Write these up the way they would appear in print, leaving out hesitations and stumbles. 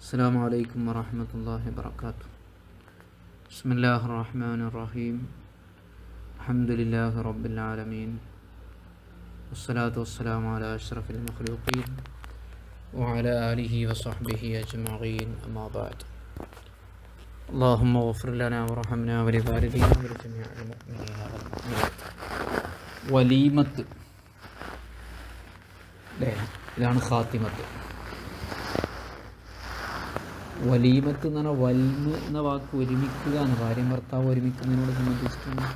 അസ്സലാമു അലൈക്കും വറഹ്മത്തുള്ളാഹി വബറകാതുഹു. ബിസ്മില്ലാഹിർ റഹ്മാനിർ റഹീം. അൽഹംദുലില്ലാഹി റബ്ബിൽ ആലമീൻ. വസ്സലാത്തു വസ്സലാമു അലാ അഷ്റഫിൽ മഖ്ലൂഖീൻ വഅലാ ആലിഹി വസഹ്ബിഹി അജ്മഈൻ. അമ്മാ ബഅദ്. അല്ലാഹുമ്മ ഗ്ഫിർ ലനാ വർഹംനാ വലിവാലിദീനാ വലിജമീഇൽ മുഅ്മിനീന വൽ മുഅ്മിനാത്ത്. വലീമത്ത്, ഇതാണ് ഖാത്തിമത്ത്. വലീമത്ത് എന്ന് പറഞ്ഞാൽ വൽമ് എന്ന വാക്ക് ഒരുമിക്കുക എന്ന്, ഭാര്യയും ഭർത്താവ് ഒരുമിക്കുന്നതിനോട് സംബന്ധിച്ചിട്ടുണ്ട്.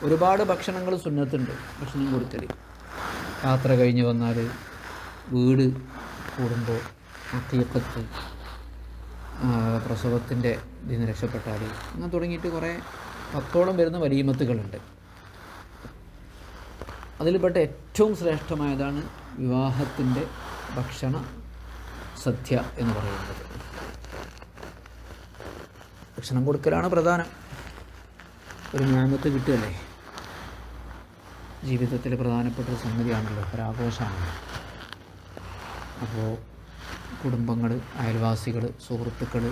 ഒരുപാട് ഭക്ഷണങ്ങൾ സുന്നത്തുണ്ട്. ഭക്ഷണം കൊടുക്കൽ, യാത്ര കഴിഞ്ഞ് വന്നാൽ, വീട് കൂടുമ്പോൾ, അഖീഖത്ത്, പ്രസവത്തിൻ്റെ ഇതിന് രക്ഷപ്പെട്ടാൽ, അങ്ങനെ തുടങ്ങിയിട്ട് കുറേ 10ഓളം വരുന്ന വലീമത്തുകളുണ്ട്. അതിൽപ്പെട്ട ഏറ്റവും ശ്രേഷ്ഠമായതാണ് വിവാഹത്തിൻ്റെ ഭക്ഷണ സദ്യ എന്ന് പറയുന്നത്. ഭക്ഷണം കൊടുക്കലാണ് പ്രധാനം. ഒരു നിഅമത്ത് കിട്ടുകയല്ലേ, ജീവിതത്തിൽ പ്രധാനപ്പെട്ട ഒരു സംഗതിയാണല്ലോ, ഒരാഘോഷമാണല്ലോ. അപ്പോൾ കുടുംബങ്ങൾ, അയൽവാസികൾ, സുഹൃത്തുക്കൾ,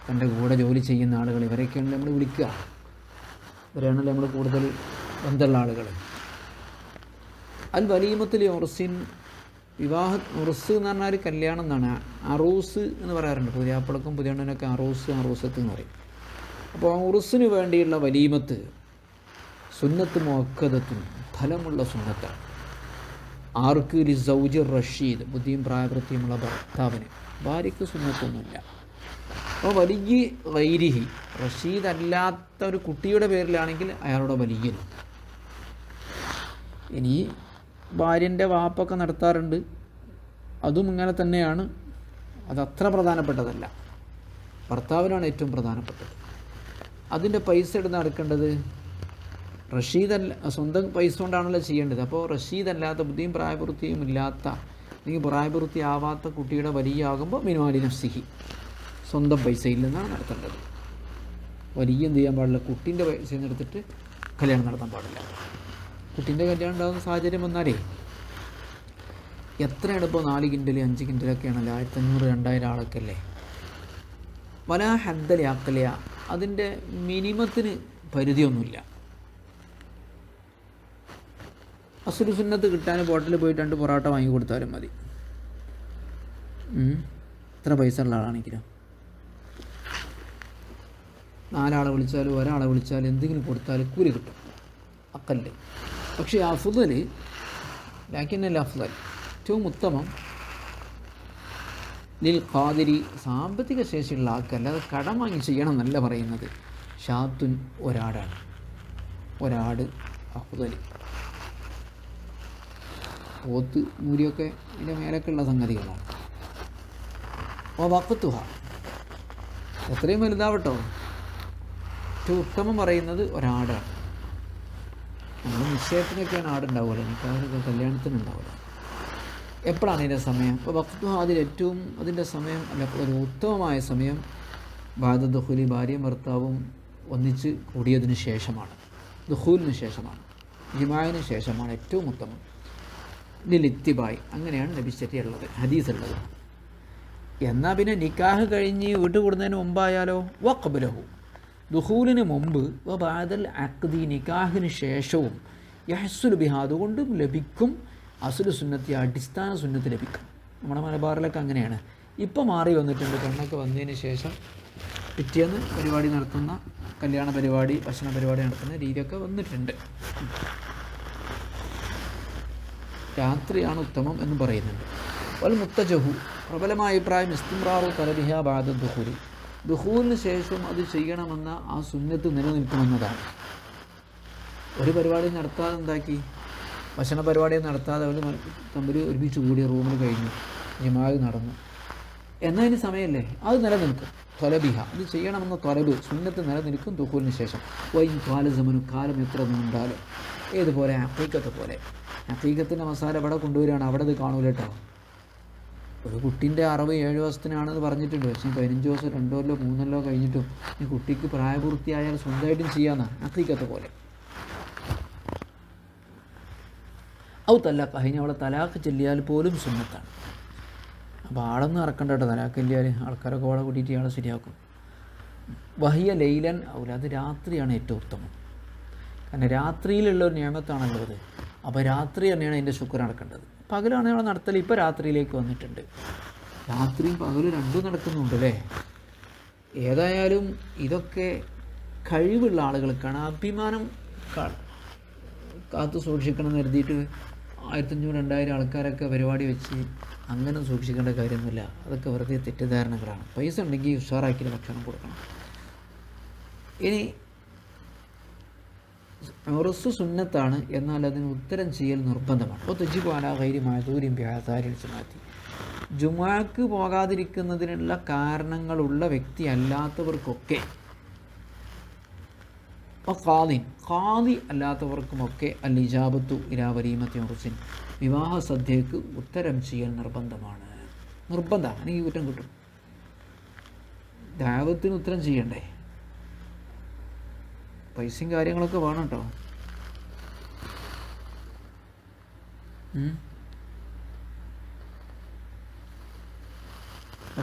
തൻ്റെ കൂടെ ജോലി ചെയ്യുന്ന ആളുകൾ, ഇവരെയൊക്കെയാണല്ലോ നമ്മൾ വിളിക്കുക. ഇവരെയാണല്ലോ നമ്മൾ കൂടുതൽ ബന്ധമുള്ള ആളുകൾ. അൽ വലീമത്തുൽ ഉർസിൻ, ഉറുസ് എന്ന് പറഞ്ഞാൽ കല്യാണം എന്നാണ്. അറൂസ് എന്ന് പറയാറുണ്ട്. പുതിയാപ്പിളക്കും പുതിയണ്ണനൊക്കെ അറൂസത്ത് എന്ന് പറയും. അപ്പോൾ ഉറുസിന് വേണ്ടിയുള്ള വലീമത്ത് സുന്നത്ത് മുഅക്കദത്തുൻ, ഫലമുള്ള സുന്നത്താണ്. ആർക്ക്? ലിസൗജി റഷീദ്, ബുദ്ധിയും പ്രായപൂർത്തിയുമുള്ള ഭർത്താവിന്. ഭാര്യയ്ക്ക് സുന്നത്തൊന്നുമില്ല. അപ്പോൾ വലിയ ഗൈരിഹി, റഷീദ് അല്ലാത്ത ഒരു കുട്ടിയുടെ പേരിലാണെങ്കിൽ അയാളുടെ വലിയ. ഇനി ഭാര്യൻ്റെ വാപ്പൊക്കെ നടത്താറുണ്ട്, അതും ഇങ്ങനെ തന്നെയാണ്. അതത്ര പ്രധാനപ്പെട്ടതല്ല. ഭർത്താവിനാണ് ഏറ്റവും പ്രധാനപ്പെട്ടത്. അതിൻ്റെ പൈസ എടുത്ത് നടക്കേണ്ടത് റഷീദല്ല, സ്വന്തം പൈസ കൊണ്ടാണല്ലോ ചെയ്യേണ്ടത്. അപ്പോൾ റഷീദല്ലാത്ത, ബുദ്ധിയും പ്രായപൂർത്തിയും ഇല്ലാത്ത, അല്ലെങ്കിൽ പ്രായപൂർത്തിയാവാത്ത കുട്ടിയുടെ വലിയ ആകുമ്പോൾ മിനുവാലി നഫ്സിഹി, സ്വന്തം പൈസയിൽ നിന്നാണ് നടത്തേണ്ടത്. വലിയ എന്ത് ചെയ്യാൻ പാടില്ല, കുട്ടീൻ്റെ പൈസയിൽ നിന്ന് എടുത്തിട്ട് കല്യാണം നടത്താൻ പാടില്ല. കുട്ടീൻ്റെ കല്യാണം ഉണ്ടാകുന്ന സാഹചര്യം വന്നാലേ എത്രയാണ് ഇപ്പോൾ 4 കിൻഡൽ 5 കിൻഡലൊക്കെയാണല്ലോ, 1500 2000 ആളൊക്കെ അല്ലേ. വലാ ഹദ്ദൽ അഖ്ലിയ, അതിൻ്റെ മിനിമത്തിന് പരിധിയൊന്നുമില്ല. അസ്ലു സുന്നത്ത് കിട്ടാൻ ഹോട്ടലിൽ പോയിട്ട് 2 പൊറോട്ട വാങ്ങി കൊടുത്താലും മതി. എത്ര പൈസ ഉള്ള ആളാണെങ്കിലും 4 ആളെ വിളിച്ചാലും ഒരാളെ വിളിച്ചാലും എന്തെങ്കിലും കൊടുത്താൽ കൂലി കിട്ടും, അക്കല്ലേ. പക്ഷേ അഫ്ദൽ, ലാക്കിന്നല്ല അഫ്ദൽ, ഏറ്റവും ഉത്തമം ലിൽ ഖാദിരി, സാമ്പത്തിക ശേഷിയുള്ള ആൾക്കല്ല, അത് കടം വാങ്ങി ചെയ്യണം എന്നല്ല പറയുന്നത്. ഷാത്തുൻ, ഒരാടാണ്. ഒരാട് അഫ്ദൽ. പോത്ത് മൂരിയൊക്കെ ഇതിൻ്റെ മേലൊക്കെയുള്ള സംഗതികളാണ്. അപ്പോൾ വഖത്തുഹ, എത്രയും വലുതാവട്ടോ. ഏറ്റവും ഉത്തമം പറയുന്നത് ഒരാടാണ്. നമ്മൾ നിശ്ചയത്തിനൊക്കെയാണ് ആടുണ്ടാവുമല്ലോ, എനിക്കതൊക്കെ കല്യാണത്തിനുണ്ടാവില്ല. എപ്പോഴാണ് ഇതിൻ്റെ സമയം? അപ്പോൾ വഖത്തുഹ, അതിലേറ്റവും അതിൻ്റെ സമയം അല്ല, ഒരു ഉത്തമമായ സമയം ബാദ ദുഖൂലി, ഭാര്യയും ഭർത്താവും ഒന്നിച്ച് കൂടിയതിന് ശേഷമാണ്. ദുഖൂലിന് ശേഷമാണ്, ജിമാഇന് ശേഷമാണ് ഏറ്റവും ഉത്തമം. ലിത്തിബായ്, അങ്ങനെയാണ് നബിശ്ശേരിയുള്ളത്, ഹദീസുള്ളത്. എന്നാൽ പിന്നെ നിക്കാഹ് കഴിഞ്ഞ് വീട്ടിൽ കൂടുന്നതിന് മുമ്പായാലോ വഖബ്ലഹു, ദുഖൂലിന് മുമ്പ്, ബാദൽ അഖ്ദി, നിക്കാഹിന് ശേഷവും, യഹ്സുലു ബിഹ, അതുകൊണ്ടും ലഭിക്കും അസ്ലു സുന്നത്തി, അടിസ്ഥാന സുന്നത്ത് ലഭിക്കും. നമ്മുടെ മലബാറിലൊക്കെ അങ്ങനെയാണ്. ഇപ്പോൾ മാറി വന്നിട്ടുണ്ട്. പെണ്ണൊക്കെ വന്നതിന് ശേഷം പിറ്റേന്ന് പരിപാടി നടത്തുന്ന, കല്യാണ പരിപാടി, ഭക്ഷണ പരിപാടി നടത്തുന്ന രീതിയൊക്കെ വന്നിട്ടുണ്ട്. രാത്രിയാണ് ഉത്തമം എന്ന് പറയുന്നുണ്ട്. വൽ മുത്തജഹു, പ്രബലമായ അഭിപ്രായം ഇസ്തിംറാറു തലബിഹ ബാദ ദുഖൂലി, ദുഖൂലിന് ശേഷം അത് ചെയ്യണമെന്ന ആ സുന്നത്ത് നിലനിൽക്കുമെന്നതാണ്. ഒരു പരിപാടി നടത്താതെ എന്താക്കി, ഭക്ഷണ പരിപാടി നടത്താതെ അവർ തമ്മിൽ ഒരുമിച്ച് കൂടിയ റൂമിൽ കഴിഞ്ഞു, ജിമാഅ് നടന്നു, എന്നതിന് സമയമല്ലേ, അത് നിലനിൽക്കും. തൊലബിഹ, അത് ചെയ്യണമെന്ന തൊലബ്, സുന്നത്ത് നിലനിൽക്കും ദുഖൂലിന് ശേഷം. വൈൻ കാലസമനു, കാലം എത്ര നീണ്ടാലും. ഏതുപോലെ അഖീഖത്ത് പോലെ. അഖീഖത്തിൻ്റെ മസാല ഇവിടെ കൊണ്ടുവരികയാണ്, അവിടെ അത് കാണൂല കേട്ടോ. ഒരു കുട്ടീൻ്റെ 6-7 ദിവസത്തിനാണെന്ന് പറഞ്ഞിട്ടുണ്ട്. പക്ഷേ 15 ദിവസം 2 കൊല്ലോ 3 കൊല്ലോ കഴിഞ്ഞിട്ടും ഈ കുട്ടിക്ക് പ്രായപൂർത്തിയായാൽ സ്വന്തമായിട്ടും ചെയ്യാമെന്നാണ് അഖീഖത്ത് പോലെ. ഔ തലാഖ്, അതിന് അവളെ തലാഖ് ചൊല്ലിയാൽ പോലും സുന്നത്താണ്. അപ്പോൾ ആളൊന്നും ഇറക്കണ്ട കേട്ടോ, തലാക്കല്ലിയാൽ ആൾക്കാരൊക്കെ ഓളെ കൂട്ടിയിട്ട് ഇയാളെ ശരിയാക്കും. വഹിയ ലൈലൻ ഔല, അത് രാത്രിയാണ് ഏറ്റവും ഉത്തമം. കാരണം രാത്രിയിലുള്ള ഒരു നിയമത്താണല്ലോ അത്. അപ്പോൾ രാത്രി തന്നെയാണ് അതിൻ്റെ ശുക്ർ നടക്കേണ്ടത്. പകലാണ് നമ്മൾ നടത്തൽ. ഇപ്പോൾ രാത്രിയിലേക്ക് വന്നിട്ടുണ്ട്. രാത്രിയും പകലും രണ്ടും നടക്കുന്നുണ്ട് അല്ലേ. ഏതായാലും ഇതൊക്കെ കഴിവുള്ള ആളുകൾക്കാണ്. അഭിമാനം കാത്തു സൂക്ഷിക്കണം എന്ന് കരുതിയിട്ട് 1500-2000 ആൾക്കാരൊക്കെ പരിപാടി വെച്ച് അങ്ങനെ സൂക്ഷിക്കേണ്ട കാര്യമൊന്നുമില്ല. അതൊക്കെ വെറുതെ തെറ്റിദ്ധാരണകളാണ്. പൈസ ഉണ്ടെങ്കിൽ ഉഷാറാക്കിയിട്ട് ഭക്ഷണം കൊടുക്കണം. ഇനി ഉറസ് സുന്നത്താണ്, എന്നാൽ അതിന് ഉത്തരം ചെയ്യൽ നിർബന്ധമാണ്. അപ്പോൾ തജിബു അലാ ഗൈരി മഅ്ദൂരിൻ ബിഅസാരിൽ ജുമാഅത്തി, ജുമാക്ക് പോകാതിരിക്കുന്നതിനുള്ള കാരണങ്ങളുള്ള വ്യക്തി അല്ലാത്തവർക്കൊക്കെ, ഖാദി അല്ലാത്തവർക്കുമൊക്കെ അൽ ഇജാബത്തു ഇലാ വലീമത്തി ഉർസിൻ, വിവാഹ സദ്യക്ക് ഉത്തരം ചെയ്യൽ നിർബന്ധമാണ്. നിർബന്ധമാണ്, എനിക്ക് കുറ്റം കിട്ടും. ദാവത്തിന് ഉത്തരം ചെയ്യണ്ടേ, പൈസയും കാര്യങ്ങളൊക്കെ വേണം കേട്ടോ.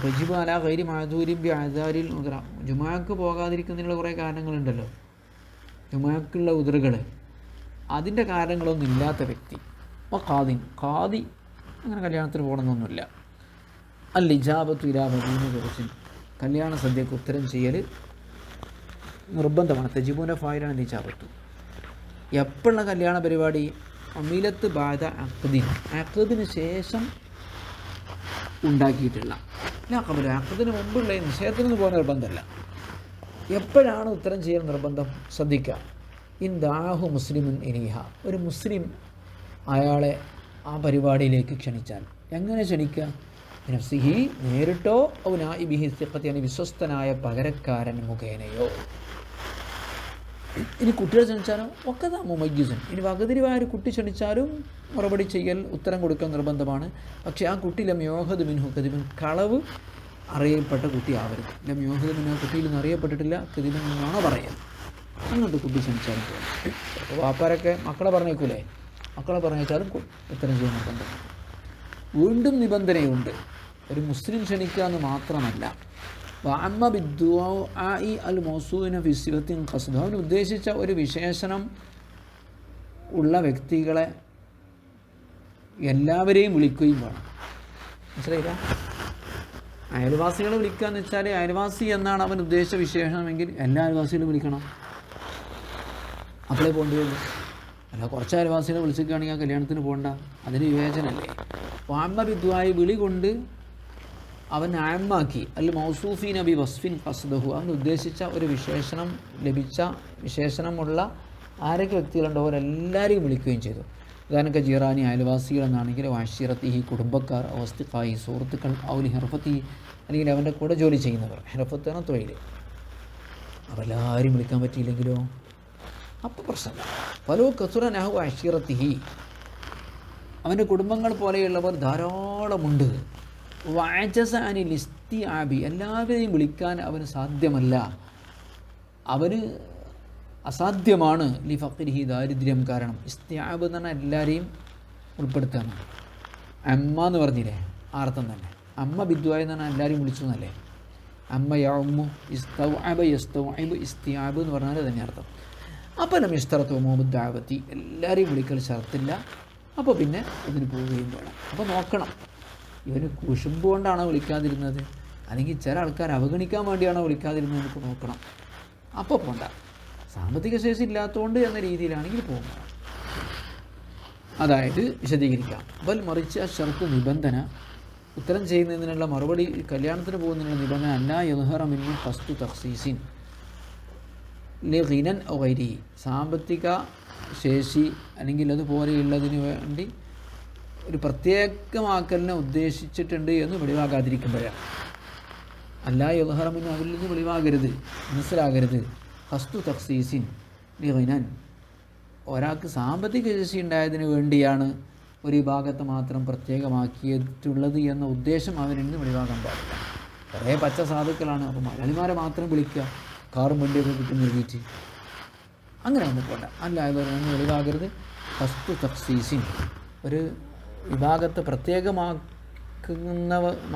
റജിബ് അലാ ഗൈരി മഅ്ദൂരിൻ ബിഅസാരിൽ ഉദ്റ, ജുമാക്ക് പോകാതിരിക്കുന്നതിനുള്ള കുറേ കാരണങ്ങളുണ്ടല്ലോ, ജുമാക്കുള്ള ഉദ്റുകൾ, അതിൻ്റെ കാരണങ്ങളൊന്നും ഇല്ലാത്ത വ്യക്തി. അപ്പോൾ ഖാദി അങ്ങനെ കല്യാണത്തിന് പോകണമെന്നൊന്നുമില്ല. അൽ ഇജാബത്തു ഇലാ വലീമത്തി ഉർസിൻ, കല്യാണ സദ്യക്ക് ഉത്തരം ചെയ്യൽ നിർബന്ധമാണ്. തജിബുവിൻ്റെ ഫായിലാണ് അൽ ഇജാബത്തു. എപ്പോഴുള്ള കല്യാണ പരിപാടി? അമീലത്ത് ബാദ അഖദിന് ശേഷം ഉണ്ടാക്കിയിട്ടുള്ള, അഖദിന് മുമ്പുള്ള നിശ്ചയത്തിന് പോകാൻ നിർബന്ധമല്ല. എപ്പോഴാണ് ഉത്തരം ചെയ്യാൻ നിർബന്ധം? ശ്രദ്ധിക്കുക. ഇൻ ദാഹു മുസ്ലിമുൻ ഇനിഹ, ഒരു മുസ്ലിം അയാളെ ആ പരിപാടിയിലേക്ക് ക്ഷണിച്ചാൽ. എങ്ങനെ ക്ഷണിക്കുക? നഫ്സിഹി, നേരിട്ടോ, ഔ നായിബിഹി സിഖത്തി, വിശ്വസ്തനായ പകരക്കാരൻ മുഖേനയോ. ഇനി കുട്ടികളെ ക്ഷണിച്ചാലോ? ഒക്കത മുമയ്യിസുൻ, ഇനി വകതിരിവായ ഒരു കുട്ടി ക്ഷണിച്ചാലും മറുപടി ചെയ്യൽ, ഉത്തരം കൊടുക്കൽ നിർബന്ധമാണ്. പക്ഷേ ആ കുട്ടി ലം യോഹദ് മിൻഹു കദിബൻ, കളവ് അറിയപ്പെട്ട കുട്ടി ആവരുത്. ലം യോഹദ് മിൻഹു, കുട്ടിയിൽ നിന്ന് അറിയപ്പെട്ടിട്ടില്ല, കദിബൻ എന്നാണോ പറയാം. അങ്ങോട്ട് കുട്ടി ക്ഷണിച്ചാലും പോകും. അപ്പോൾ വാപ്പാരൊക്കെ മക്കളെ പറഞ്ഞേക്കൂലേ, മക്കളെ പറഞ്ഞേച്ചാലും ഉത്തരം ചെയ്യാൻ നിർബന്ധം. വീണ്ടും നിബന്ധനയുണ്ട്, ഒരു മുസ്ലിം ക്ഷണിക്കുക എന്ന് മാത്രമല്ല. വഅമ്മ ബിദ്ദുആഇ അൽ മൗസൂന ഫി സിവത്തിൻ ഖസ്ദ, അവൻ ഉദ്ദേശിച്ച ഒരു വിശേഷണം ഉള്ള വ്യക്തികളെ എല്ലാവരെയും വിളിക്കുകയും വേണം. മനസ്സിലായില്ല? അയൽവാസികളെ വിളിക്കുക എന്ന് വെച്ചാൽ, അയൽവാസി എന്നാണ് അവൻ ഉദ്ദേശിച്ച വിശേഷണമെങ്കിൽ എല്ലാ അയൽവാസികളും വിളിക്കണം. അപ്പോഴേ പോകേണ്ടി വരും. അല്ല കുറച്ച് അയൽവാസികളെ വിളിച്ചിരിക്കുകയാണെങ്കിൽ ആ കല്യാണത്തിന് പോകണ്ട, അതിന് വിവേചനമല്ലേ. വഅമ്മ ബിദ്ദുആഇ, വിളി കൊണ്ട് അവൻ ആമ്മാക്കി. അൽ മൗസൂഫീൻ ബി വസ്ഫിൻ ഖസ്ദഹു, അവൻ ഉദ്ദേശിച്ച ഒരു വിശേഷണം ലഭിച്ച വിശേഷണമുള്ള ആരൊക്കെ വ്യക്തികളുണ്ടോ അവരെല്ലാവരെയും വിളിക്കുകയും ചെയ്തു. ഉദാഹരണക്ക് ജീറാനി, അയൽവാസികൾ എന്നാണെങ്കിൽ വാഷിറത്തിഹി, കുടുംബക്കാർ, അവസ്തിഖായി, സുഹൃത്തുക്കൾ, ഔലി ഹിർഫത്തി, അല്ലെങ്കിൽ അവൻ്റെ കൂടെ ജോലി ചെയ്യുന്നവർ. ഹിർഫത്താണ് തൊഴിൽ. അവരെല്ലാവരും വിളിക്കാൻ പറ്റിയില്ലെങ്കിലോ അപ്പോൾ പ്രശ്നമില്ല. പലോ കസുറ നഹു അഷിറത്തിഹി, അവൻ്റെ കുടുംബങ്ങൾ പോലെയുള്ളവർ ധാരാളമുണ്ട്. വഅജസ അനിൽ ഇസ്തിആബി, എല്ലാവരെയും വിളിക്കാൻ അവന് സാധ്യമല്ല, അവന് അസാധ്യമാണ്. ലി ഫഖ്രിഹി, ദാരിദ്ര്യം കാരണം. ഇസ്തിആബ് എന്ന് പറഞ്ഞാൽ എല്ലാവരെയും ഉൾപ്പെടുത്താണ്. അമ്മ എന്ന് പറഞ്ഞില്ലേ, ആർത്ഥം തന്നെ. അമ്മ ബിദ്വായ എന്ന് പറഞ്ഞാൽ എല്ലാവരെയും വിളിച്ചു എന്നല്ലേ. അമ്മ യഉമ്മു, ഇസ്തൗഅബ യസ്തൗഇബ്, ഇസ്തിആബ് എന്ന് പറഞ്ഞാൽ തന്നെ അർത്ഥം. അപ്പോൾ ലം യശ്തറത്തു ഉമൂമുദ് ദഅവത്തി, എല്ലാവരെയും വിളിക്കൽ ഷർത്തില്ല. അപ്പോൾ പിന്നെ ഇതിന് പോവുകയും വേണം. അപ്പോൾ നോക്കണം, ഇവന് കുശുമ്പ് കൊണ്ടാണോ വിളിക്കാതിരുന്നത്, അല്ലെങ്കിൽ ചില ആൾക്കാർ അവഗണിക്കാൻ വേണ്ടിയാണോ വിളിക്കാതിരുന്നത് എന്നൊക്കെ നോക്കണം. അപ്പോൾ പോണ്ട. സാമ്പത്തിക ശേഷി ഇല്ലാത്തതുകൊണ്ട് എന്ന രീതിയിലാണെങ്കിൽ പോകുക. അതായത് വിശദീകരിക്കാം. ബൽ മറിച്ച് ആ ഷർത്ത്, നിബന്ധന, ഉത്തരം ചെയ്യുന്നതിനുള്ള മറുപടി, കല്യാണത്തിന് പോകുന്നതിനുള്ള നിബന്ധന അല്ല യദ്ഹറ മിൻഹു ഖസ്ദു തഖ്സീസിൻ ലിഗിനൻ ഔ ഗൈരിഹി, സാമ്പത്തിക ശേഷി അല്ലെങ്കിൽ അതുപോലെയുള്ളതിന് വേണ്ടി ഒരു പ്രത്യേകമാക്കലിനെ ഉദ്ദേശിച്ചിട്ടുണ്ട് എന്ന് വെളിവാകാതിരിക്കുമ്പോഴാണ്. അല്ല യദ്ഹറ മിൻഹു, അതിൽ നിന്ന് വെളിവാകരുത്, മനസ്സിലാകരുത്. ഖസ്ദു തഖ്സീസിൻ ലിഗിനൻ, ഒരാൾക്ക് സാമ്പത്തിക ശേഷി ഉണ്ടായതിന് വേണ്ടിയാണ് ഒരു വിഭാഗത്തെ മാത്രം പ്രത്യേകമാക്കിയിട്ടുള്ളത് എന്ന ഉദ്ദേശം അവരിൽ നിന്ന് വെളിവാകാൻ പാടില്ല. കുറേ പച്ച സാധുക്കളാണ്, അപ്പോൾ മലയാളിമാരെ മാത്രം വിളിക്കുക, കാറും വണ്ടിയൊക്കെ കിട്ടും നൽകിയിട്ട്, അങ്ങനെ ഒന്നും പോണ്ട. അല്ല അതൊന്നും വെളിവാകരുത്. ഖസ്ദു തഖ്സീസിൻ, ഒരു വിഭാഗത്തെ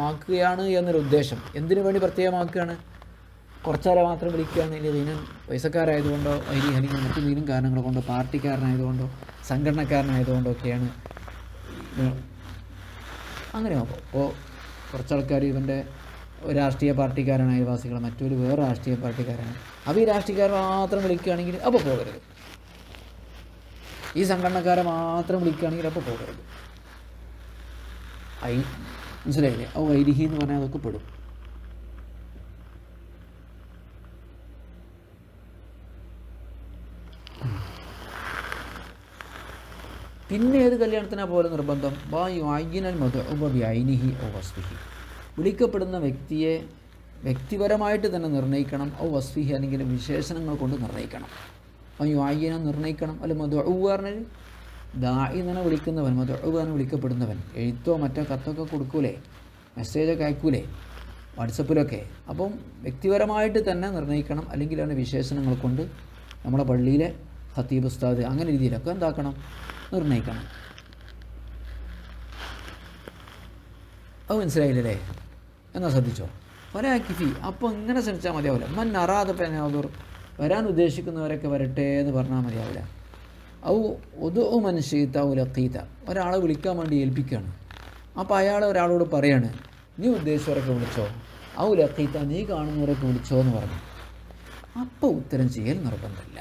മാക്കുകയാണ് എന്നൊരു ഉദ്ദേശം. എന്തിനു വേണ്ടി പ്രത്യേകമാക്കുകയാണ്? കുറച്ചാളെ മാത്രം വിളിക്കുകയാണ്. ഇനി ഇതിന് പൈസക്കാരായതുകൊണ്ടോ അല്ലെങ്കിൽ മറ്റെന്തെങ്കിലും കാരണങ്ങൾ കൊണ്ടോ പാർട്ടിക്കാരനായതുകൊണ്ടോ സംഘടനക്കാരനായതുകൊണ്ടോ ഒക്കെയാണ് അങ്ങനെ ആകുമ്പോൾ. അപ്പോൾ കുറച്ചാൾക്കാർ ഇവൻ്റെ രാഷ്ട്രീയ പാർട്ടിക്കാരാണ് അയൽവാസികൾ, മറ്റൊരു വേറെ രാഷ്ട്രീയ പാർട്ടിക്കാരാണ്. അപ്പോൾ ഈ രാഷ്ട്രീയക്കാരെ മാത്രം വിളിക്കുകയാണെങ്കിൽ അപ്പോൾ പോകരുത്. ഈ സംഘടനക്കാരെ മാത്രം വിളിക്കുകയാണെങ്കിൽ അപ്പോൾ പോകരുത്. മനസ്സിലായില്ലേ? ഓ വൈരിഹി എന്ന് പറഞ്ഞാൽ അതൊക്കെ പെടും. പിന്നെ ഏത് കല്യാണത്തിനാ പോലെ നിർബന്ധം? വിളിക്കപ്പെടുന്ന വ്യക്തിയെ വ്യക്തിപരമായിട്ട് തന്നെ നിർണ്ണയിക്കണം. ഔ വസ്ഫിഹി അല്ലെങ്കിൽ വിശേഷണങ്ങൾ കൊണ്ട് നിർണ്ണയിക്കണം. യുആയ്യിന നിർണ്ണയിക്കണം. അല്ല മദ്ഉ പറഞ്ഞാൽ ദാഇ തന്നെ വിളിക്കുന്നവൻ, മദ്ഉ എന്ന് വിളിക്കപ്പെടുന്നവൻ. എഴുത്തോ മറ്റോ കത്തൊക്കെ കൊടുക്കൂലേ, മെസ്സേജൊക്കെ അയക്കൂലേ വാട്സപ്പിലൊക്കെ. അപ്പം വ്യക്തിപരമായിട്ട് തന്നെ നിർണ്ണയിക്കണം. അല്ലെങ്കിൽ അവൻ്റെ വിശേഷണങ്ങൾ കൊണ്ട് നമ്മളെ പള്ളിയിലെ ഖത്തീബ് ഉസ്താദ് അങ്ങനെ രീതിയിലൊക്കെ എന്താക്കണം, നിർണ്ണയിക്കണം. അത് മനസ്സിലായില്ലേ? എന്നാൽ ശ്രദ്ധിച്ചോ. വലാക്കിഫി അപ്പോൾ ഇങ്ങനെ ശ്രമിച്ചാൽ മതിയാവില്ല. മൻ അറാദപ്പനോദർ വരാൻ ഉദ്ദേശിക്കുന്നവരൊക്കെ വരട്ടെ എന്ന് പറഞ്ഞാൽ മതിയാവില്ല. ഔ ഒതു മനുഷ്യത്ത ഔ ലഖീത്ത ഒരാളെ വിളിക്കാൻ വേണ്ടി ഏൽപ്പിക്കുകയാണ്. അപ്പോൾ അയാൾ ഒരാളോട് പറയാണ്, നീ ഉദ്ദേശിച്ചവരൊക്കെ വിളിച്ചോ, ഔ ലഖീത്ത നീ കാണുന്നവരൊക്കെ വിളിച്ചോ എന്ന് പറഞ്ഞു. അപ്പോൾ ഉത്തരം ചെയ്യൽ നിർബന്ധമില്ല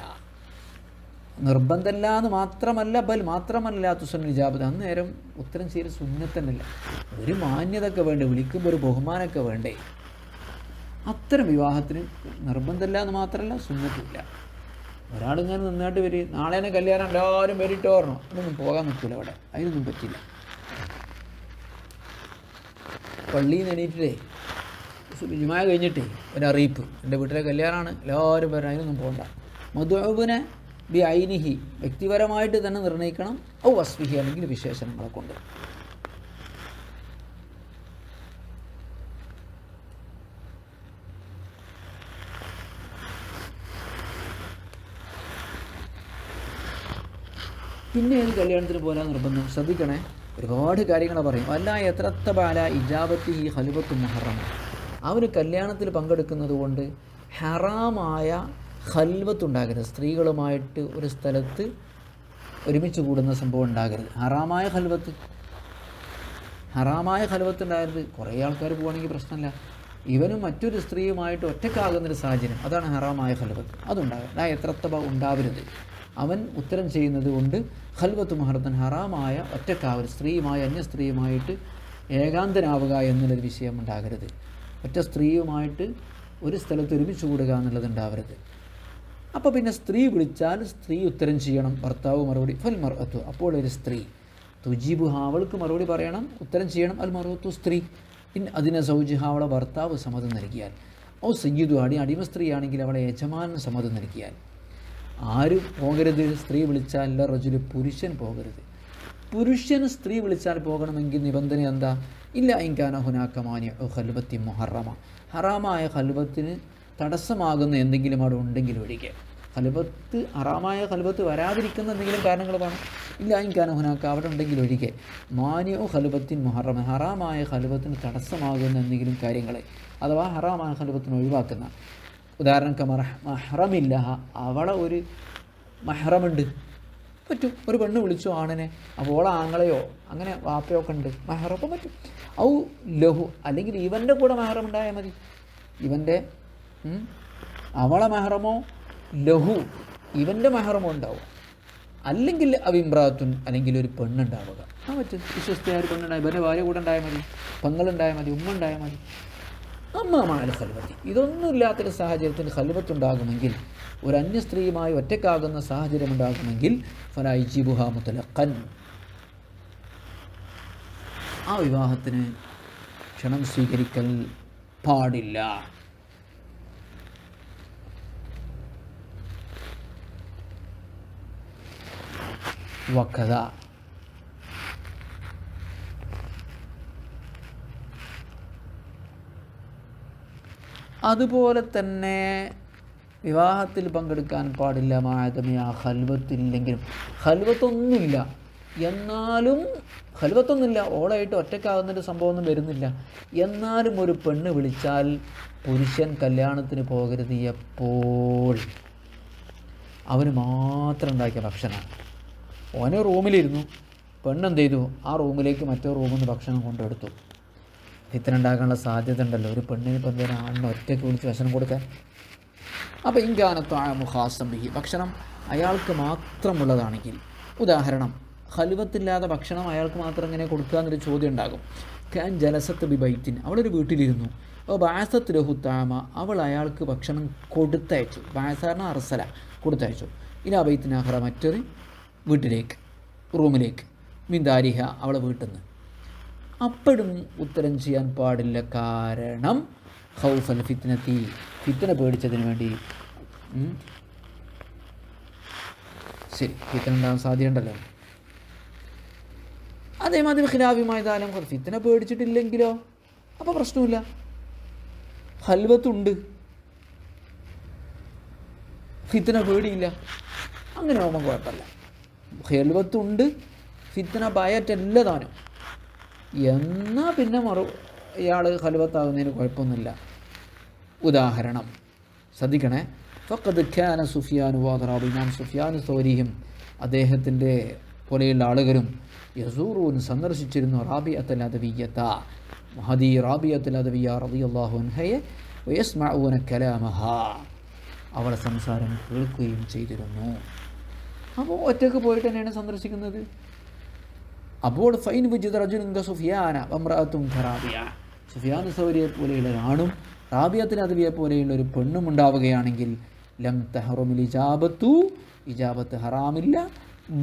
എന്ന് മാത്രമല്ല തുസൻ ഇജാബത്ത് അന്നേരം ഉത്തരം ചെയ്യൽ സുന്നത്തന്നല്ല. ഒരു മാന്യതൊക്കെ വേണ്ടേ, വിളിക്കുമ്പോൾ ഒരു ബഹുമാനമൊക്കെ വേണ്ടേ. അത്തരം വിവാഹത്തിന് നിർബന്ധമില്ല എന്ന് മാത്രമല്ല സുന്നത്തില്ല. ഒരാളിങ്ങനെ നിന്നായിട്ട് വരും, നാളെ തന്നെ കല്യാണം എല്ലാവരും വരിട്ട് ഓർണം, അതൊന്നും പോകാൻ പറ്റില്ല. അവിടെ അതിനൊന്നും പറ്റില്ല. പള്ളിയിൽ നിന്ന് എണീറ്റിട്ടേ ജുമാ കഴിഞ്ഞിട്ടേ ഒരറിയിപ്പ്, എൻ്റെ വീട്ടിലെ കല്യാണമാണ് എല്ലാവരും വരണം, അതിനൊന്നും പോകണ്ട. മദ്ഉബിനെ ബി ഐനിഹി വ്യക്തിപരമായിട്ട് തന്നെ നിർണ്ണയിക്കണം. ഔ വസ്ഫിഹി അല്ലെങ്കിൽ വിശേഷണങ്ങളെ കൊണ്ട്. പിന്നെ ഏത് കല്യാണത്തിന് പോരാൻ നിർബന്ധം? ശ്രദ്ധിക്കണേ, ഒരുപാട് കാര്യങ്ങൾ പറയും. അല്ല എത്രത്തബാല ഇജാബത്തി ഈ ഹലുബത്തു മുഹറം, അവന് കല്യാണത്തിൽ പങ്കെടുക്കുന്നത് കൊണ്ട് ഹറാമായ ഖൽവത്തുണ്ടാകരുത്. സ്ത്രീകളുമായിട്ട് ഒരു സ്ഥലത്ത് ഒരുമിച്ച് കൂടുന്ന സംഭവം ഉണ്ടാകരുത്. ഹറാമായ ഖൽവത്ത് ഉണ്ടാകരുത്. കുറേ ആൾക്കാർ പോവുകയാണെങ്കിൽ പ്രശ്നമില്ല. ഇവനും മറ്റൊരു സ്ത്രീയുമായിട്ട് ഒറ്റക്കാകുന്നൊരു സാഹചര്യം, അതാണ് ഹറാമായ ഖൽവത്ത്. അതുണ്ടാകരുത്. എത്രത്തബ ഉണ്ടാവരുത്. അവൻ ഉത്തരം ചെയ്യുന്നത് കൊണ്ട് ഖൽവത്ത് മുഹറത്തൻ ഹറാമായ ഒറ്റക്കാവൽ, സ്ത്രീയുമായി അന്യ സ്ത്രീയുമായിട്ട് ഏകാന്തനാവുക എന്നുള്ളൊരു വിഷയം ഉണ്ടാകരുത്. ഒറ്റ സ്ത്രീയുമായിട്ട് ഒരു സ്ഥലത്ത് ഒരുമിച്ച് കൂടുക എന്നുള്ളത് ഉണ്ടാവരുത്. അപ്പോൾ പിന്നെ സ്ത്രീ വിളിച്ചാൽ സ്ത്രീ ഉത്തരം ചെയ്യണം, ഭർത്താവ് മറുപടി. ഫൽ മർഅത്തു അപ്പോൾ ഒരു സ്ത്രീ തുജീബുഹ അവൾക്ക് മറുപടി പറയണം, ഉത്തരം ചെയ്യണം. അൽ മർഅത്തു സ്ത്രീ അതിനെ സൗജിഹ അവളെ ഭർത്താവ് സമ്മതം നൽകിയാൽ. ഓ സയ്യിദു അടിമ സ്ത്രീയാണെങ്കിൽ അവളെ യജമാനൻ സമ്മതം നൽകിയാൽ. ആരും പോകരുത് സ്ത്രീ വിളിച്ചാൽ? അല്ല റജുല് പുരുഷൻ പോകരുത്. പുരുഷന് സ്ത്രീ വിളിച്ചാൽ പോകണമെങ്കിൽ നിബന്ധന എന്താ? ഇല്ല ഇൻകാന ഹുനാക്കമാനിയ ഖൽവത്തി മുഹറമ, ഹറാമായ ഖൽവത്തിന് തടസ്സമാകുന്ന എന്തെങ്കിലും അവിടെ ഉണ്ടെങ്കിൽ ഒഴികെ. ഹറാമായ ഖൽവത്ത് വരാതിരിക്കുന്ന എന്തെങ്കിലും കാരണങ്ങൾ വേണം. ഇല്ല ഇൻകാന ഹുനാക്ക അവിടെ ഉണ്ടെങ്കിൽ ഒഴികെ. മാനിയോ ഖൽവത്തിൻ മുഹറമ, ഹറാമായ ഖൽവത്തിന് തടസ്സമാകുന്ന എന്തെങ്കിലും കാര്യങ്ങൾ, അഥവാ ഹറാമായ ഖൽവത്തിന് ഒഴിവാക്കുന്ന. ഉദാഹരണം മഹ്റമില്ല, അവളെ ഒരു മഹ്റമുണ്ട്, പറ്റും. ഒരു പെണ്ണ് വിളിച്ചു ആണിനെ, അപ്പോൾ ഓളെ ആങ്ങളെയോ അങ്ങനെ വാപ്പയൊക്കെ ഉണ്ട്, മഹ്റപ്പം പറ്റും. ഔ ലഹു അല്ലെങ്കിൽ ഇവൻ്റെ കൂടെ മഹ്റം ഉണ്ടായാൽ മതി. ഇവൻ്റെ അവളെ മഹ്റമോ ലഹു ഇവൻ്റെ മഹ്റമോ ഉണ്ടാവും. അല്ലെങ്കിൽ അവിമ്രാത്തുൻ അല്ലെങ്കിൽ ഒരു പെണ്ണുണ്ടാവുക, ആ പറ്റും. വിശ്വസ്തയായ ഒരു പെണ്ണുണ്ടായി, ഇവൻ്റെ ഭാര്യ കൂടെ ഉണ്ടായാൽ മതി, പെങ്ങളുണ്ടായാൽ മതി, ഉമ്മ ഉണ്ടായാൽ മതി. അമ്മാമാല ഖൽവത്തി ഇതൊന്നുമില്ലാത്തൊരു സാഹചര്യത്തിൽ ഖൽവത്തുണ്ടാകുമെങ്കിൽ, ഒരു അന്യ സ്ത്രീയുമായി ഒറ്റക്കാകുന്ന സാഹചര്യം ഉണ്ടാകുമെങ്കിൽ ഫലാ യജിബുഹ മുത്ലഖൻ, ആ വിവാഹത്തിന് ക്ഷണം സ്വീകരിക്കൽ പാടില്ല. വഖദ അതുപോലെ തന്നെ വിവാഹത്തിൽ പങ്കെടുക്കാൻ പാടില്ല മാതമിയ ഖൽവത്തില്ലെങ്കിലും. ഖൽവത്തൊന്നുമില്ല, എന്നാലും ഖൽവത്തൊന്നുമില്ല, ഓളായിട്ട് ഒറ്റയ്ക്കാകുന്നൊരു സംഭവമൊന്നും വരുന്നില്ല. എന്നാലും ഒരു പെണ്ണ് വിളിച്ചാൽ പുരുഷൻ കല്യാണത്തിന് പോകരുത്. എപ്പോൾ അവന് മാത്രം ഉണ്ടാക്കിയ ഭക്ഷണമാണ്. ഓന് റൂമിലിരുന്നു, പെണ്ണെന്ത് ചെയ്തു, ആ റൂമിലേക്ക് മറ്റേ റൂമിൽ നിന്ന് ഭക്ഷണം കൊണ്ടെടുത്തു. ഫിത്ന ഉണ്ടാക്കാനുള്ള സാധ്യത ഉണ്ടല്ലോ. ഒരു പെണ്ണിന് ഇപ്പം എന്തെങ്കിലും ആണിനെ ഒറ്റയ്ക്ക് വിളിച്ച് ഭക്ഷണം കൊടുക്കാൻ. അപ്പോൾ ഇൻകാനത്തു ഖാസംബിഹി, ഭക്ഷണം അയാൾക്ക് മാത്രമുള്ളതാണെങ്കിൽ, ഉദാഹരണം ഖൽവത്തില്ലാതെ ഭക്ഷണം അയാൾക്ക് മാത്രം എങ്ങനെ കൊടുക്കുക എന്നൊരു ചോദ്യം ഉണ്ടാകും. ഖാൻ ജലസത്ത് ബി ബൈത്തിൻ, അവളൊരു വീട്ടിലിരുന്നു. അപ്പോൾ ബാസത്ത് ലഹുത്താമ, അവൾ അയാൾക്ക് ഭക്ഷണം കൊടുത്തയച്ചു. ബാസാറിന് അർസല, കൊടുത്തയച്ചു. ഇലാ ബൈത്തിനാഹറ, മറ്റൊരു വീട്ടിലേക്ക്, റൂമിലേക്ക്. മിന്ദാരിഹ, അവളെ വീട്ടിൽ നിന്ന്. അപ്പോഴും ഉത്തരം ചെയ്യാൻ പാടില്ല. കാരണം ഖൗഫൽ ഫിത്നത്തി, ഫിത്ന പേടിച്ചതിന് വേണ്ടി. ശരി, ഫിത്ന ഉണ്ടാകാൻ സാധ്യതയുണ്ടല്ലോ. അതേമാതിരി ഖിലാഫിമായതാലും ഫിത്ന പേടിച്ചിട്ടില്ലെങ്കിലോ അപ്പോൾ പ്രശ്നമില്ല. ഖൽവത്തുണ്ട്, ഫിത്ന പേടിയില്ല, അങ്ങനെ ആവുമ്പോൾ കുഴപ്പമില്ല. ഖൽവത്തുണ്ട്, ഫിത്ന ഭയറ്റല്ല താനും, എന്നാൽ പിന്നെ ഇയാൾ ഖൽവത്താകുന്നതിന് കുഴപ്പമൊന്നുമില്ല. ഉദാഹരണം ശ്രദ്ധിക്കണേ. ഫഖദ് ഖാന സുഫിയാനു വാദറാബ്, ഇമാം സുഫിയാൻ സൗരിയും അദ്ദേഹത്തിൻ്റെ പോലെയുള്ള ആളുകളും യസൂറൂൻ സന്ദർശിച്ചിരുന്നു റാബിയത്തുൽ അദവിയ്യത, മഹദി റാബിയത്തുൽ അദവിയ്യ റളിയല്ലാഹു അൻഹയെ, വയസ്മഊന കലാമഹ, അവളെ സംസാരം കേൾക്കുകയും ചെയ്തിരുന്നു. അപ്പോൾ ഒറ്റയ്ക്ക് പോയിട്ട് തന്നെയാണ് സന്ദർശിക്കുന്നത്. അപ്പോൾ ഫൈൻ വിജിദ റജുലുൻ സുഫിയാന വംറഅത്തുൻ റാബിയ, സുഫിയാൻ സൗരിയെ പോലെയുള്ള ഒരാണും റാബിയത്തുൽ അദവിയെ പോലെയുള്ള ഒരു പെണ്ണും ഉണ്ടാവുകയാണെങ്കിൽ ലം തഹറുമിൽ ഇജാബത്തു, ഇജാബത്ത് ഹറാമില്ല,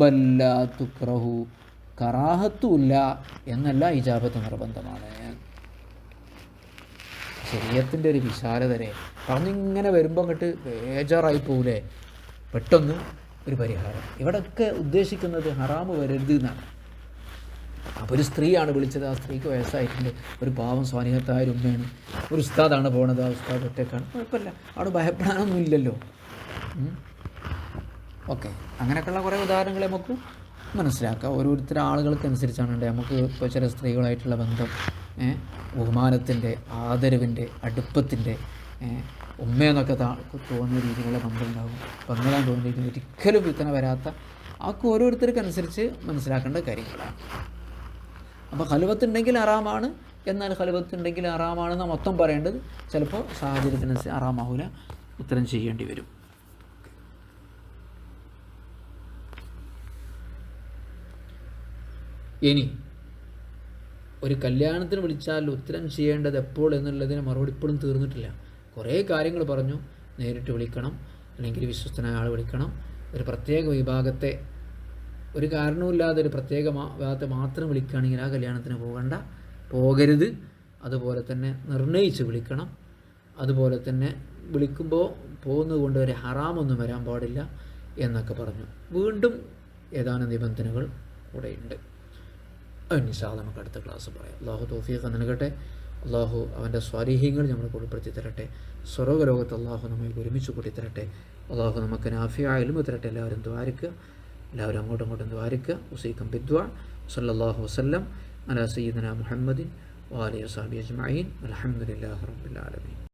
ബല്ലാ തുക്റഹു, കറാഹത്തുമില്ല എന്നല്ല, ഇജാബത്ത് നിർബന്ധമാണ്. ശരീഅത്തിൻ്റെ ഒരു വിശാലതരെ പറഞ്ഞിങ്ങനെ വരുമ്പോൾ അങ്ങോട്ട് ബേജാറായി പോകൂലേ. പെട്ടെന്ന് ഒരു പരിഹാരം. ഇവിടെയൊക്കെ ഉദ്ദേശിക്കുന്നത് ഹറാമ് വരരുത് എന്നാണ്. അപ്പോൾ ഒരു സ്ത്രീയാണ് വിളിച്ചത്, ആ സ്ത്രീക്ക് വയസ്സായിട്ടുണ്ട്, ഒരു പാവം സ്വാനിഹത്തായ ഒരു ഉമ്മയാണ്, ഒരു ഉസ്താദാണ് പോകുന്നത്, ആ ഉസ്താദ് ഒറ്റക്കാണ്, കുഴപ്പമില്ല, അവിടെ ഭയപ്പെടാനൊന്നും ഇല്ലല്ലോ. ഓക്കെ, അങ്ങനെയൊക്കെയുള്ള കുറേ ഉദാഹരണങ്ങൾ നമുക്ക് മനസ്സിലാക്കാം. ഓരോരുത്തർ ആളുകൾക്കനുസരിച്ചാണ് നമുക്ക് ഇപ്പോൾ ചില സ്ത്രീകളായിട്ടുള്ള ബന്ധം ബഹുമാനത്തിൻ്റെ, ആദരവിൻ്റെ, അടുപ്പത്തിൻ്റെ, ഉമ്മയെന്നൊക്കെ തോന്നുന്ന രീതിയിലുള്ള ബന്ധം ഉണ്ടാകും. പങ്കിടാൻ തോന്നിയിരിക്കുന്ന ഒരിക്കലും വിത്തന വരാത്ത, ആൾക്ക് ഓരോരുത്തർക്കനുസരിച്ച് മനസ്സിലാക്കേണ്ട കാര്യങ്ങളാണ്. അപ്പോൾ ഖൽവത്തുണ്ടെങ്കിൽ ഹറാമാണ്, എന്നാൽ ഖൽവത്തുണ്ടെങ്കിൽ ഹറാമാണെന്ന് മൊത്തം പറയേണ്ടത് ചിലപ്പോൾ സാഹചര്യത്തിനനുസരിച്ച് ഹറാമാവില്ല, ഉത്തരം ചെയ്യേണ്ടി വരും. ഇനി ഒരു കല്യാണത്തിന് വിളിച്ചാൽ ഉത്തരം ചെയ്യേണ്ടത് എപ്പോൾ എന്നുള്ളതിന് മറുപടി ഇപ്പോഴും തീർന്നിട്ടില്ല. കുറേ കാര്യങ്ങൾ പറഞ്ഞു. നേരിട്ട് വിളിക്കണം, അല്ലെങ്കിൽ വിശ്വസ്തനായ ആൾ വിളിക്കണം, ഒരു പ്രത്യേക വിഭാഗത്തെ ഒരു കാരണവുമില്ലാതെ ഒരു പ്രത്യേക വിഭാഗത്തെ മാത്രം വിളിക്കുകയാണെങ്കിൽ ആ കല്യാണത്തിന് പോകരുത്. അതുപോലെ തന്നെ നിർണയിച്ച് വിളിക്കണം. അതുപോലെ തന്നെ വിളിക്കുമ്പോൾ പോകുന്നത് കൊണ്ട് ഒരു ഹറാമൊന്നും വരാൻ പാടില്ല എന്നൊക്കെ പറഞ്ഞു. വീണ്ടും ഏതാനും നിബന്ധനകൾ കൂടെയുണ്ട്. ഇൻഷാ അല്ലാഹ് നമുക്ക് അടുത്ത ക്ലാസ് പറയാം. അള്ളാഹു തൗഫീഖ് നൽകട്ടെ. അള്ളാഹു അവൻ്റെ സ്വാലിഹ്യങ്ങൾ നമ്മൾ ഉൾപ്പെടുത്തി തരട്ടെ. സ്വർഗ്ഗലോകത്ത് അള്ളാഹു നമ്മെ ഒരുമിച്ച് കൂട്ടിത്തരട്ടെ. അള്ളാഹു നമുക്ക് നാഫിയായ ഇൽമ് തരട്ടെ. എല്ലാവരും ദ്വാരക്കുക, എല്ലാവരും അങ്ങോട്ടും ഇങ്ങോട്ടും ദ്വാരക്കുക. ഉസീക്കും ബിദ്വാ. സല്ലല്ലാഹു വസല്ലം അലാ സയ്യിദിനാ മുഹമ്മദിൻ വആലിഹി വസഹ്ബിഹി അജ്മഈൻ. അൽഹംദുലില്ലാഹി റബ്ബിൽ ആലമീൻ.